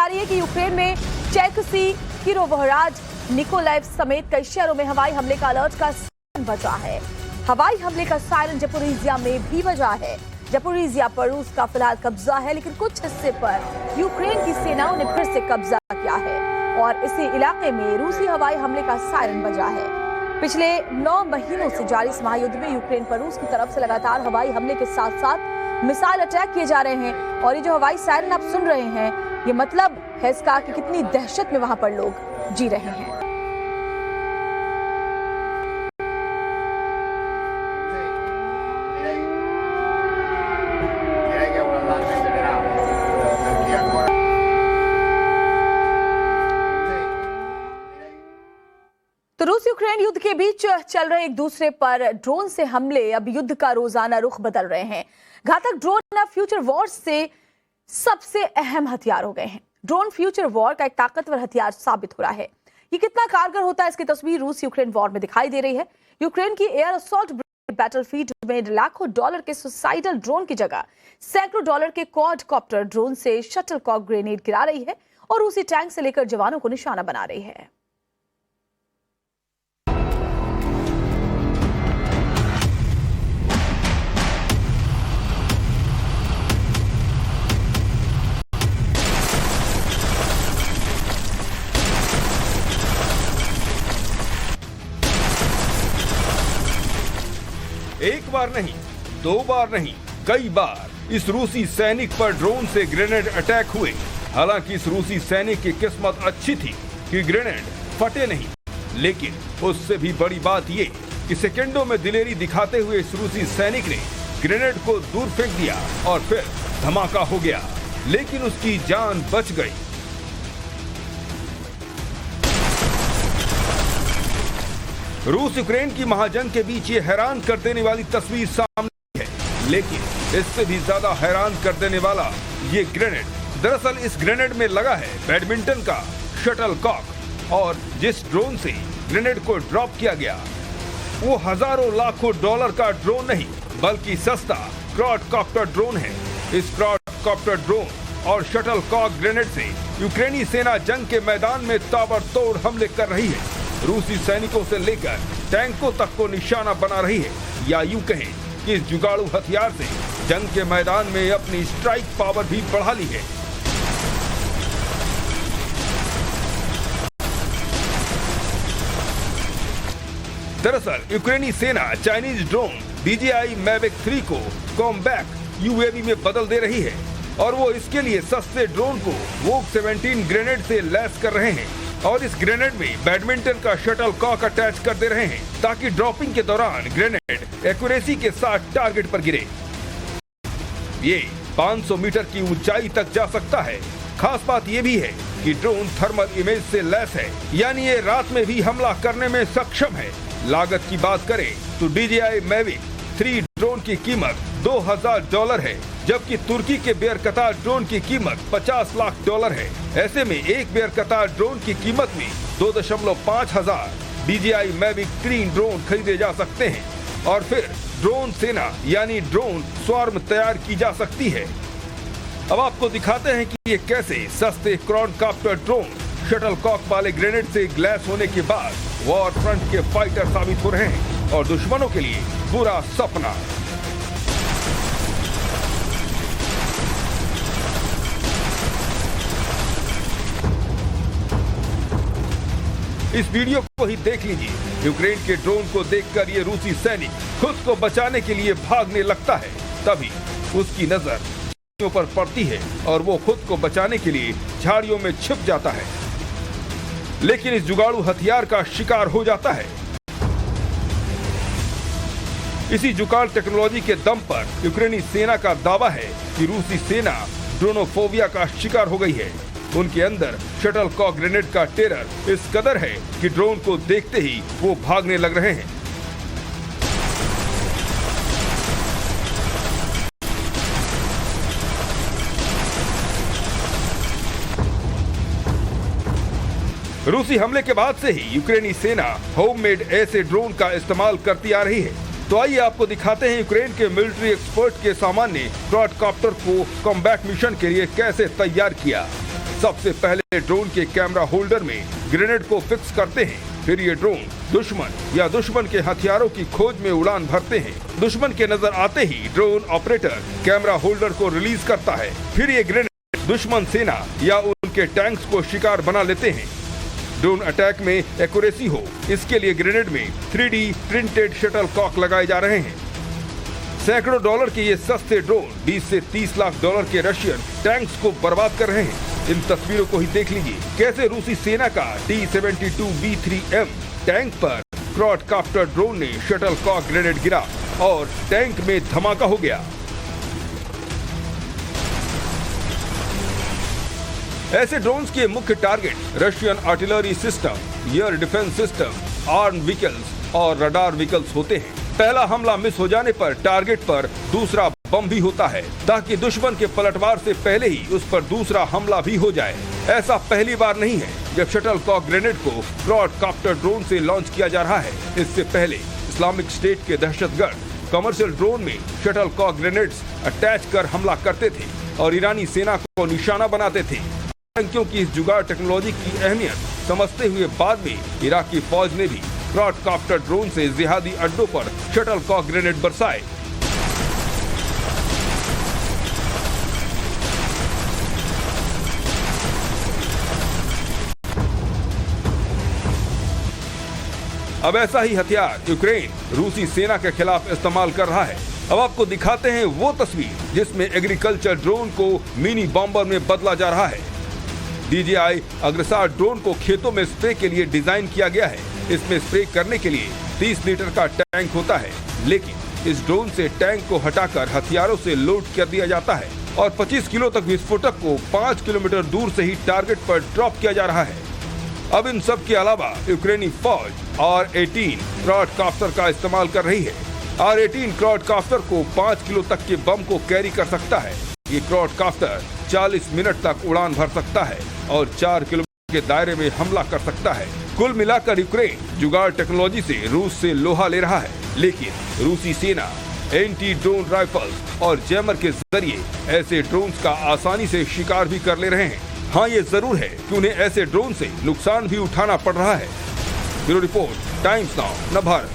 रही है कि यूक्रेन में चेरकेसी, किरोवोहराज, निकोलाइव समेत कई शहरों में हवाई हमले का अलर्ट का सायरन बजा है। हवाई हमले का सायरन जपोरिजिया में भी बजा है। जपोरिजिया पर रूस का फिलहाल कब्जा है, लेकिन कुछ हिस्से पर यूक्रेन की सेनाओं ने फिर से कब्जा किया है और इसी इलाके में रूसी हवाई हमले का सायरन बजा है। पिछले 9 महीनों से जारी इस महायुद्ध में यूक्रेन पर रूस की तरफ से लगातार हवाई हमले के साथ साथ मिसाइल अटैक किए जा रहे हैं और ये जो हवाई सायरन आप सुन रहे हैं, ये मतलब है इसका कि कितनी दहशत में वहां पर लोग जी रहे हैं। तो रूस यूक्रेन युद्ध के बीच चल रहे एक दूसरे पर ड्रोन से हमले अब युद्ध का रोजाना रुख बदल रहे हैं। घातक ड्रोन अब फ्यूचर वॉर से सबसे अहम हथियार हो गए हैं। ड्रोन फ्यूचर वॉर का एक ताकतवर हथियार साबित हो रहा है। ये कितना कारगर होता है, इसकी तस्वीर रूस यूक्रेन वॉर में दिखाई दे रही है। यूक्रेन की एयर असॉल्ट बैटलफील्ड में लाखों डॉलर के सुसाइडल ड्रोन की जगह सैकड़ों डॉलर के क्वाडकॉप्टर ड्रोन से शटलकॉक ग्रेनेड गिरा रही है और रूसी टैंक से लेकर जवानों को निशाना बना रही है। एक बार नहीं, 2 बार नहीं, कई बार इस रूसी सैनिक पर ड्रोन से ग्रेनेड अटैक हुए। हालांकि इस रूसी सैनिक की किस्मत अच्छी थी कि ग्रेनेड फटे नहीं, लेकिन उससे भी बड़ी बात ये कि सेकेंडों में दिलेरी दिखाते हुए इस रूसी सैनिक ने ग्रेनेड को दूर फेंक दिया और फिर धमाका हो गया, लेकिन उसकी जान बच गई। रूस यूक्रेन की महाजंग के बीच ये हैरान कर देने वाली तस्वीर सामने है, लेकिन इससे भी ज्यादा हैरान कर देने वाला ये ग्रेनेड। दरअसल इस ग्रेनेड में लगा है बैडमिंटन का शटलकॉक और जिस ड्रोन से ग्रेनेड को ड्रॉप किया गया वो हजारों लाखों डॉलर का ड्रोन नहीं, बल्कि सस्ता क्वाडकॉप्टर ड्रोन है। इस क्वाडकॉप्टर ड्रोन और शटलकॉक ग्रेनेड से यूक्रेनी सेना जंग के मैदान में ताबड़तोड़ हमले कर रही है। रूसी सैनिकों से लेकर टैंकों तक को निशाना बना रही है, या यूं कहें कि इस जुगाड़ू हथियार से जंग के मैदान में अपनी स्ट्राइक पावर भी बढ़ा ली है। दरअसल यूक्रेनी सेना चाइनीज ड्रोन DJI Mavic 3 को कॉम्बैट UAV में बदल दे रही है और वो इसके लिए सस्ते ड्रोन को वोक 17 ग्रेनेड से लैस कर रहे हैं और इस ग्रेनेड में बैडमिंटन का शटलकॉक अटैच कर दे रहे हैं ताकि ड्रॉपिंग के दौरान ग्रेनेड एक्यूरेसी के साथ टारगेट पर गिरे। ये 500 मीटर की ऊंचाई तक जा सकता है। खास बात ये भी है कि ड्रोन थर्मल इमेज से लैस है, यानी ये रात में भी हमला करने में सक्षम है। लागत की बात करें तो DJI Mavic 3 ड्रोन की कीमत $2000 है, जबकि तुर्की के बेयर कतार ड्रोन की कीमत $50 लाख है। ऐसे में एक बेयर कतार ड्रोन की कीमत में 2.5 हजार DJI Mavic 3 ड्रोन खरीदे जा सकते हैं और फिर ड्रोन सेना यानी ड्रोन स्वार्म तैयार की जा सकती है। अब आपको दिखाते हैं कि ये कैसे सस्ते क्वाडकॉप्टर ड्रोन शटलकॉक वाले ग्रेनेड से ग्लैस होने के बाद वॉर फ्रंट के फाइटर साबित हो रहे हैं और दुश्मनों के लिए बुरा सपना। इस वीडियो को ही देख लीजिए। यूक्रेन के ड्रोन को देखकर ये रूसी सैनिक खुद को बचाने के लिए भागने लगता है, तभी उसकी नजर झाड़ियों पर पड़ती है और वो खुद को बचाने के लिए झाड़ियों में छिप जाता है, लेकिन इस जुगाड़ू हथियार का शिकार हो जाता है। इसी जुगाड़ टेक्नोलॉजी के दम पर यूक्रेनी सेना का दावा है कि रूसी सेना ड्रोनोफोबिया का शिकार हो गई है। उनके अंदर शटलकॉक ग्रेनेड का टेरर इस कदर है कि ड्रोन को देखते ही वो भागने लग रहे हैं। रूसी हमले के बाद से ही यूक्रेनी सेना होममेड ऐसे ड्रोन का इस्तेमाल करती आ रही है। तो आइए आपको दिखाते हैं यूक्रेन के मिलिट्री एक्सपर्ट के सामान ने क्वाडकॉप्टर को कॉम्बैट मिशन के लिए कैसे तैयार किया। सबसे पहले ड्रोन के कैमरा होल्डर में ग्रेनेड को फिक्स करते हैं। फिर ये ड्रोन दुश्मन या दुश्मन के हथियारों की खोज में उड़ान भरते हैं। दुश्मन के नजर आते ही ड्रोन ऑपरेटर कैमरा होल्डर को रिलीज करता है। फिर ये ग्रेनेड दुश्मन सेना या उनके टैंक्स को शिकार बना लेते हैं। ड्रोन अटैक में एक्यूरेसी हो, इसके लिए ग्रेनेड में 3D प्रिंटेड शटल कॉक लगाए जा रहे हैं। सैकड़ों डॉलर के ये सस्ते ड्रोन 20 से 30 लाख डॉलर के रशियन टैंक्स को बर्बाद कर रहे हैं। इन तस्वीरों को ही देख लीजिए, कैसे रूसी सेना का T-72B3M टैंक पर क्वाडकॉप्टर ड्रोन ने शटल कॉक ग्रेनेड गिरा और टैंक में धमाका हो गया। ऐसे ड्रोन्स के मुख्य target Russian artillery system, air defence system, arm vehicles और रडार व्हीकल्स होते हैं। पहला हमला मिस हो जाने पर टारगेट पर दूसरा बम भी होता है, ताकि दुश्मन के पलटवार से पहले ही उस पर दूसरा हमला भी हो जाए। ऐसा पहली बार नहीं है जब शटल कॉक ग्रेनेड को क्वाडकॉप्टर ड्रोन से लॉन्च किया जा रहा है। इससे पहले इस्लामिक स्टेट के दहशतगर्द कमर्शियल ड्रोन में शटल कॉक ग्रेनेड्स अटैच कर हमला करते थे और ईरानी सेना को निशाना बनाते थे। क्योंकि इस जुगाड़ टेक्नोलॉजी की अहमियत समझते हुए बाद में इराकी फौज ने भी क्वाडकॉप्टर ड्रोन से जिहादी अड्डों पर शटल कॉक ग्रेनेड बरसाए। अब ऐसा ही हथियार यूक्रेन रूसी सेना के खिलाफ इस्तेमाल कर रहा है। अब आपको दिखाते हैं वो तस्वीर जिसमें एग्रीकल्चर ड्रोन को मिनी बॉम्बर में बदला जा रहा है। DJI अग्रसार ड्रोन को खेतों में स्प्रे के लिए डिजाइन किया गया है। इसमें स्प्रे करने के लिए 30 लीटर का टैंक होता है, लेकिन इस ड्रोन से टैंक को हटाकर हथियारों से लोड कर दिया जाता है और 25 किलो तक विस्फोटक को 5 किलोमीटर दूर से ही टारगेट पर ड्रॉप किया जा रहा है। अब इन सब के अलावा यूक्रेनी फौज R-18 क्वाडकॉप्टर का इस्तेमाल कर रही है। R-18 क्वाडकॉप्टर को 5 किलो तक के बम को कैरी कर सकता है। ये क्वाडकॉप्टर 40 मिनट तक उड़ान भर सकता है और 4 किलोमीटर के दायरे में हमला कर सकता है। कुल मिलाकर यूक्रेन जुगाड़ टेक्नोलॉजी से रूस से लोहा ले रहा है, लेकिन रूसी सेना एंटी ड्रोन राइफल्स और जैमर के जरिए ऐसे ड्रोन्स का आसानी से शिकार भी कर ले रहे हैं। हाँ, ये जरूर है कि उन्हें ऐसे ड्रोन से नुकसान भी उठाना पड़ रहा है। ब्यूरो रिपोर्ट, टाइम्स नाउ, नव भारत।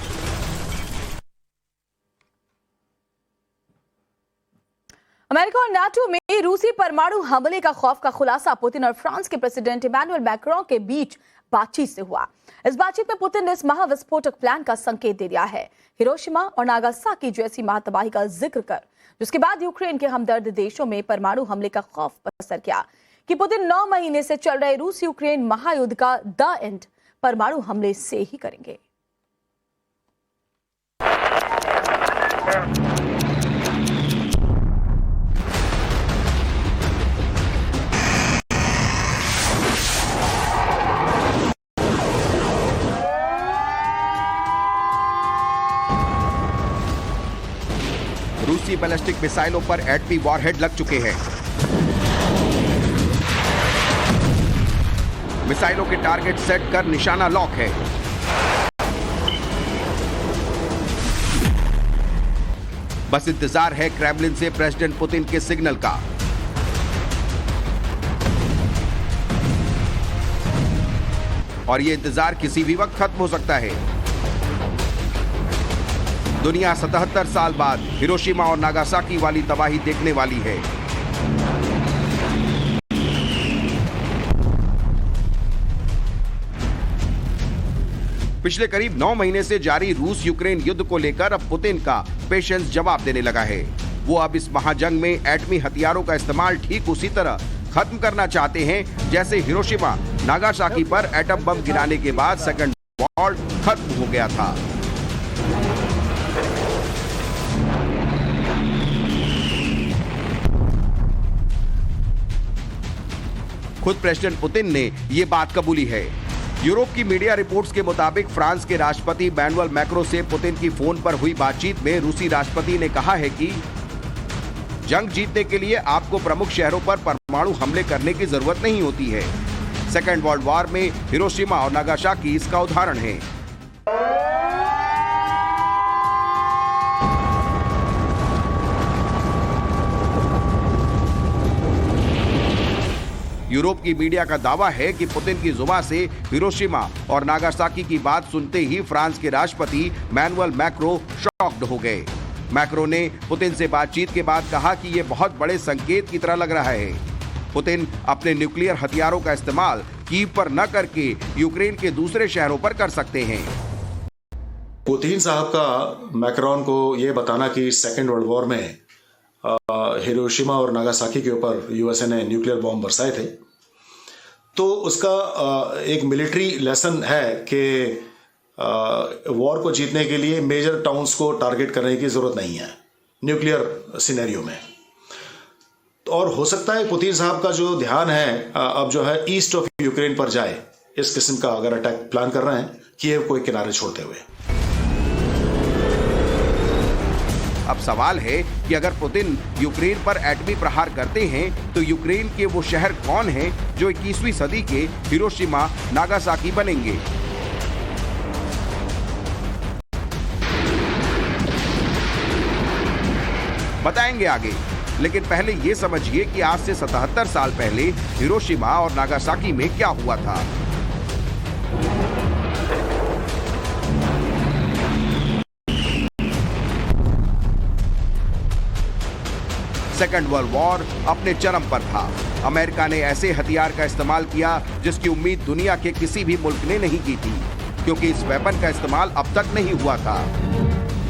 अमेरिका और नाटो में रूसी परमाणु हमले का खौफ का खुलासा पुतिन और फ्रांस के प्रेसिडेंट इमैनुअल मैक्रों के बीच बातचीत से हुआ। इस बातचीत में पुतिन ने इस महाविस्फोटक प्लान का संकेत दे दिया है, हिरोशिमा और नागासाकी जैसी महातबाही का जिक्र कर, जिसके बाद यूक्रेन के हमदर्द देशों में परमाणु हमले का खौफ पसर गया कि पुतिन 9 महीने से चल रहे रूस यूक्रेन महायुद्ध का द एंड परमाणु हमले से ही करेंगे। रूसी बैलिस्टिक मिसाइलों पर एटमी वॉरहेड लग चुके हैं। मिसाइलों के टारगेट सेट कर निशाना लॉक है। बस इंतजार है क्रेमलिन से प्रेसिडेंट पुतिन के सिग्नल का। और यह इंतजार किसी भी वक्त खत्म हो सकता है। दुनिया 77 साल बाद हिरोशिमा और नागासाकी वाली तबाही देखने वाली है। पिछले करीब 9 महीने से जारी रूस यूक्रेन युद्ध को लेकर अब पुतिन का पेशेंस जवाब देने लगा है। वो अब इस महाजंग में एटमी हथियारों का इस्तेमाल ठीक उसी तरह खत्म करना चाहते हैं जैसे हिरोशिमा नागासाकी पर एटम बम गिराने के बाद सेकंड वॉर खत्म हो गया था। खुद प्रेसिडेंट पुतिन ने ये बात कबूली है। यूरोप की मीडिया रिपोर्ट्स के मुताबिक फ्रांस के राष्ट्रपति इमैनुअल मैक्रों से पुतिन की फोन पर हुई बातचीत में रूसी राष्ट्रपति ने कहा है कि जंग जीतने के लिए आपको प्रमुख शहरों पर परमाणु हमले करने की जरूरत नहीं होती है। सेकेंड वर्ल्ड वॉर में हिरोशिमा और नागासाकी इसका उदाहरण है। यूरोप की मीडिया का दावा है कि पुतिन की जुबान से हिरोशिमा और नागासाकी की बात सुनते ही फ्रांस के राष्ट्रपति मैनुअल मैक्रो शॉक्ड हो गए। मैक्रो ने पुतिन से बातचीत के बाद कहा कि यह बहुत बड़े संकेत की तरह लग रहा है। पुतिन अपने न्यूक्लियर हथियारों का इस्तेमाल कीव पर न करके यूक्रेन के दूसरे शहरों पर कर सकते हैं। पुतिन साहब का मैक्रोन को यह बताना कि सेकेंड वर्ल्ड वॉर में हिरोशिमा और नागासाकी के ऊपर यूएसए ने न्यूक्लियर बॉम्ब बरसाए थे, तो उसका एक मिलिट्री लेसन है कि वॉर को जीतने के लिए मेजर टाउन्स को टारगेट करने की जरूरत नहीं है न्यूक्लियर सिनेरियो में। और हो सकता है पुतिन साहब का जो ध्यान है अब जो है ईस्ट ऑफ यूक्रेन पर जाए, इस किस्म का अगर अटैक प्लान कर रहे हैं कीव को एक किनारे छोड़ते हुए। अब सवाल है कि अगर पुतिन यूक्रेन पर एटमी प्रहार करते हैं तो यूक्रेन के वो शहर कौन हैं जो 21वीं सदी के हिरोशिमा नागासाकी बनेंगे। बताएंगे आगे, लेकिन पहले ये समझिए कि आज से 77 साल पहले हिरोशिमा और नागासाकी में क्या हुआ था। सेकेंड वर्ल्ड वॉर अपने चरम पर था। अमेरिका ने ऐसे हथियार का इस्तेमाल किया जिसकी उम्मीद दुनिया के किसी भी मुल्क ने नहीं की थी, क्योंकि इस वेपन का इस्तेमाल अब तक नहीं हुआ था।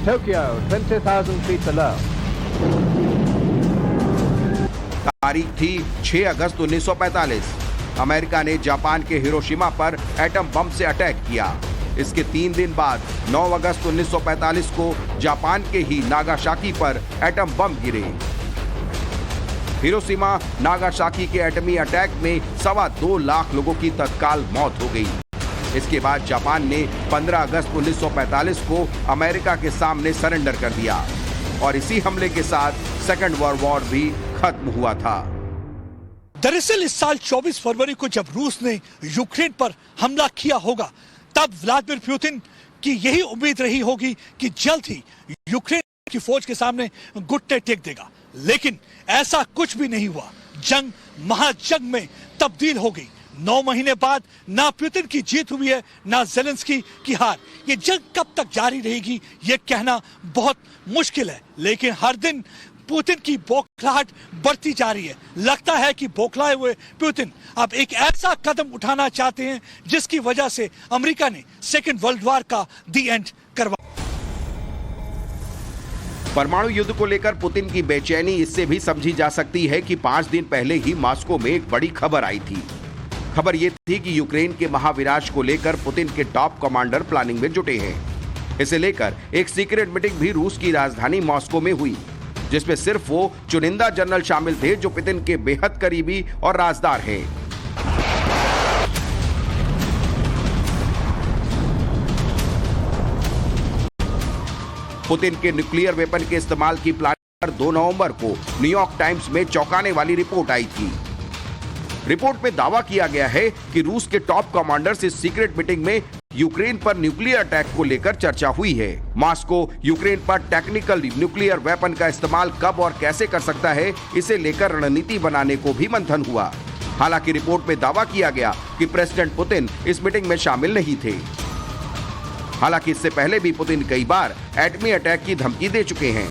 Tokyo, 20,000 feet below. तारीख थी 6 अगस्त 1945। अमेरिका ने जापान के हिरोशिमा पर एटम बम से अटैक किया। इसके 3 दिन बाद 9 अगस्त 1945 को जापान के ही नागासाकी पर एटम बम गिरे। हिरोशिमा नागासाकी के एटमी अटैक में 2.25 लाख लोगों की तत्काल मौत हो गई। इसके बाद जापान ने 15 अगस्त 1945 को अमेरिका के सामने सरेंडर कर दिया और इसी हमले के साथ सेकेंड वर्ल्ड वॉर भी खत्म हुआ था। दरअसल इस साल 24 फरवरी को जब रूस ने यूक्रेन पर हमला किया होगा, तब व्लादिमीर पुतिन की यही उम्मीद रही होगी कि जल्द ही यूक्रेन की फौज के सामने घुटने टेक देगा, लेकिन ऐसा कुछ भी नहीं हुआ। जंग महाजंग में तब्दील हो गई। 9 महीने बाद ना पुतिन की जीत हुई है, ना ज़ेलेंस्की की हार। ये जंग कब तक जारी रहेगी ये कहना बहुत मुश्किल है, लेकिन हर दिन पुतिन की बौखलाहट बढ़ती जा रही है। लगता है कि बौखलाए हुए पुतिन अब एक ऐसा कदम उठाना चाहते हैं जिसकी वजह से अमेरिका ने सेकेंड वर्ल्ड वॉर का दी एंड करवा। परमाणु युद्ध को लेकर पुतिन की बेचैनी इससे भी समझी जा सकती है कि 5 दिन पहले ही मॉस्को में एक बड़ी खबर आई थी। खबर यह थी कि यूक्रेन के महाविनाश को लेकर पुतिन के टॉप कमांडर प्लानिंग में जुटे हैं। इसे लेकर एक सीक्रेट मीटिंग भी रूस की राजधानी मॉस्को में हुई, जिसमें सिर्फ वो चुनिंदा जनरल शामिल थे जो पुतिन के बेहद करीबी और राजदार हैं। पुतिन के न्यूक्लियर वेपन के इस्तेमाल की प्लान पर 2 नवंबर को न्यूयॉर्क टाइम्स में चौंकाने वाली रिपोर्ट आई थी। रिपोर्ट में दावा किया गया है कि रूस के टॉप कमांडर्स इस सीक्रेट मीटिंग में यूक्रेन पर न्यूक्लियर अटैक को लेकर चर्चा हुई है। मॉस्को यूक्रेन पर टेक्निकल न्यूक्लियर वेपन का इस्तेमाल कब और कैसे कर सकता है, इसे लेकर रणनीति बनाने को भी मंथन हुआ। हालांकि रिपोर्ट में दावा किया गया कि प्रेसिडेंट पुतिन इस मीटिंग में शामिल नहीं थे। हालांकि इससे पहले भी पुतिन कई बार एटमी अटैक की धमकी दे चुके हैं।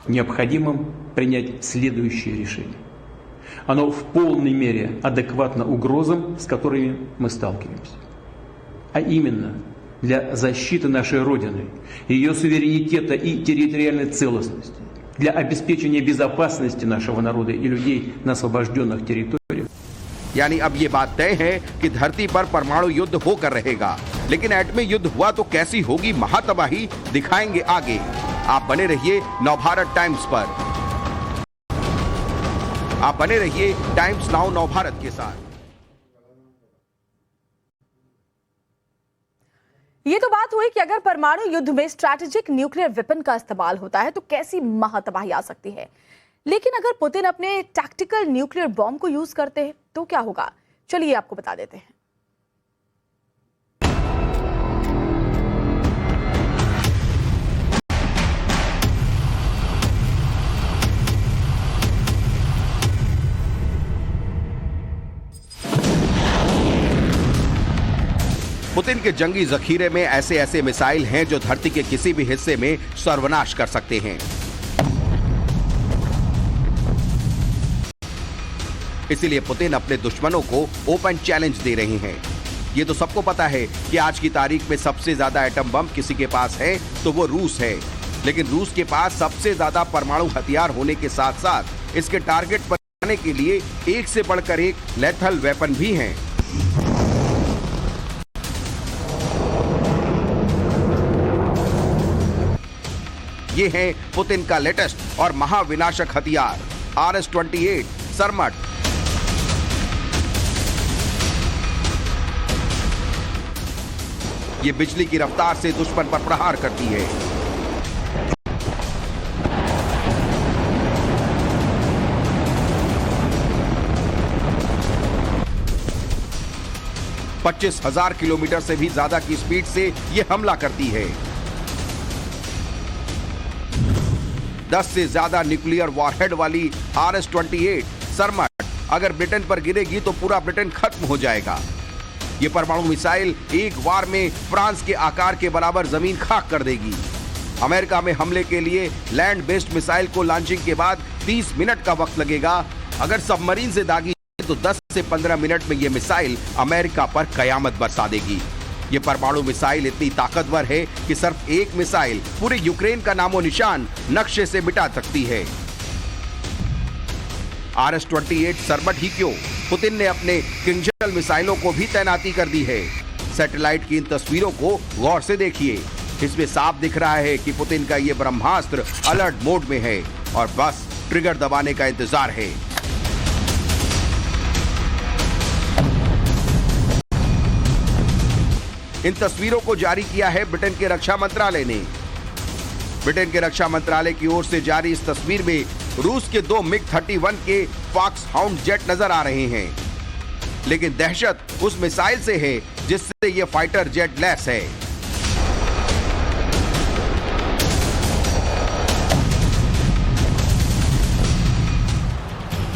Необходимо принять следующее решение. Оно в полной мере адекватно угрозам, с которыми мы сталкиваемся. А именно, для защиты нашей Родины, ее суверенитета и территориальной целостности, для обеспечения безопасности нашего народа и людей на освобожденных территориях. यानी अब ये बात तय है कि धरती पर परमाणु युद्ध होकर रहेगा, लेकिन एटमी युद्ध हुआ तो कैसी होगी महातबाही, दिखाएंगे आगे। आप बने रहिए नवभारत टाइम्स पर। आप बने रहिए टाइम्स नाउ नवभारत के साथ। ये तो बात हुई कि अगर परमाणु युद्ध में स्ट्रैटेजिक न्यूक्लियर वेपन का इस्तेमाल होता है तो कैसी महातबाही आ सकती है। लेकिन अगर पुतिन अपने टैक्टिकल न्यूक्लियर बॉम्ब को यूज करते हैं तो क्या होगा, चलिए आपको बता देते हैं। पुतिन के जंगी जखीरे में ऐसे ऐसे मिसाइल हैं जो धरती के किसी भी हिस्से में सर्वनाश कर सकते हैं। इसीलिए पुतिन अपने दुश्मनों को ओपन चैलेंज दे रहे हैं। ये तो सबको पता है कि आज की तारीख में सबसे ज्यादा एटम बम किसी के पास है तो वो रूस है, लेकिन रूस के पास सबसे ज्यादा परमाणु हथियार होने के साथ साथ इसके टारगेट पर जाने के लिए एक से बढ़कर एक लेथल वेपन भी हैं। ये है पुतिन का लेटेस्ट और महाविनाशक हथियार RS-28 सरमट। ये बिजली की रफ्तार से दुश्मन पर प्रहार करती है। पच्चीस 25,000 किलोमीटर से भी ज्यादा की स्पीड से ये हमला करती है। 10 से ज्यादा न्यूक्लियर वॉरहेड वाली RS-28 सरमट अगर ब्रिटेन पर गिरेगी तो पूरा ब्रिटेन खत्म हो जाएगा। ये परमाणु मिसाइल एक बार में फ्रांस के आकार के बराबर जमीन खाक कर देगी। अमेरिका में हमले के लिए लैंड बेस्ड मिसाइल को लॉन्चिंग के बाद 30 मिनट का वक्त लगेगा। अगर सबमरीन से दागी तो 10 से 15 मिनट में ये मिसाइल अमेरिका पर कयामत बरसा देगी। ये परमाणु मिसाइल इतनी ताकतवर है कि सिर्फ एक मिसाइल पूरे यूक्रेन का नामो निशान नक्शे से मिटा सकती है। RS-28 सरमट ही क्यों, पुतिन ने अपने किंजल मिसाइलों को भी तैनाती कर दी है। सैटेलाइट की इन तस्वीरों को गौर से देखिए। इसमें साफ दिख रहा है कि पुतिन का ये ब्रह्मास्त्र अलर्ट मोड में है और बस ट्रिगर दबाने का इंतजार है। इन तस्वीरों को जारी किया है ब्रिटेन के रक्षा मंत्रालय ने। ब्रिटेन के रक्षा मंत्रालय की ओर से जारी इस तस्वीर में रूस के 2 MiG-31 के फॉक्स हाउंड जेट नजर आ रहे हैं, लेकिन दहशत उस मिसाइल से है जिससे यह फाइटर जेट लैस है।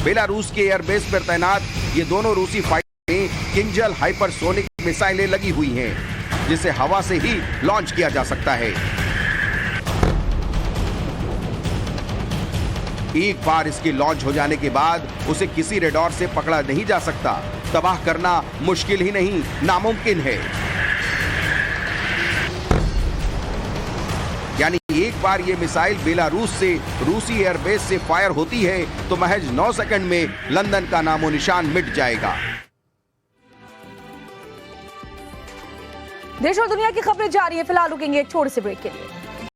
बेलारूस के एयरबेस पर तैनात ये दोनों रूसी फाइटर में किंजल हाइपरसोनिक मिसाइलें लगी हुई हैं, जिसे हवा से ही लॉन्च किया जा सकता है। एक बार इसके लॉन्च हो जाने के बाद उसे किसी रेडार से पकड़ा नहीं जा सकता। तबाह करना मुश्किल ही नहीं, नामुमकिन है। यानी एक बार ये मिसाइल बेलारूस से रूसी एयरबेस से फायर होती है तो महज 9 सेकंड में लंदन का नामो निशान मिट जाएगा। देश और दुनिया की खबरें जारी है। फिलहाल रुकेंगे एक छोटे से ब्रेक के लिए।